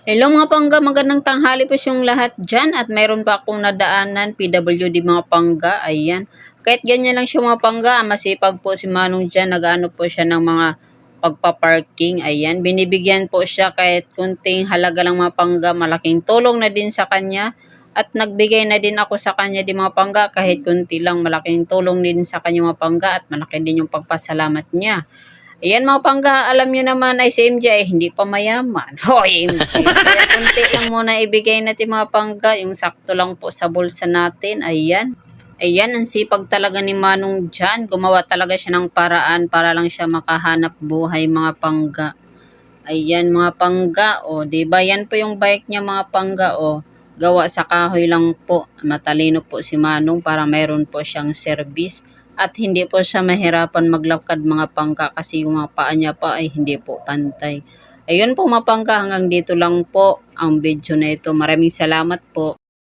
Hello mga pangga, magandang tanghali po yung lahat dyan at mayroon pa akong nadaanan, PWD mga pangga, ayan. Kahit ganyan lang siya mga pangga, masipag po si Manong dyan, nag-ano po siya ng mga pagpaparking, ayan. Binibigyan po siya kahit kunting halaga lang mga pangga, malaking tulong na din sa kanya. At nagbigay na din ako sa kanya di mga pangga, kahit kunti lang, malaking tulong din sa kanya mga pangga at malaki din yung pagpasalamat niya. Ayan mga pangga, alam nyo naman ay si MJ ay hindi pa mayaman. Hoy MJ, kaya kunti lang muna ibigay natin mga pangga, yung sakto lang po sa bulsa natin. Ayan. Ayan, ang sipag talaga ni Manong dyan. Gumawa talaga siya ng paraan para lang siya makahanap buhay mga pangga. Ayan mga pangga, o, diba? Yan po yung bike niya mga pangga, o. Gawa sa kahoy lang po. Matalino po si Manong para mayroon po siyang service. At hindi po siya mahirapan maglakad mga pangga kasi yung mga paa niya pa ay hindi po pantay. Ayun po mga pangga, hanggang dito lang po ang video na ito. Maraming salamat po.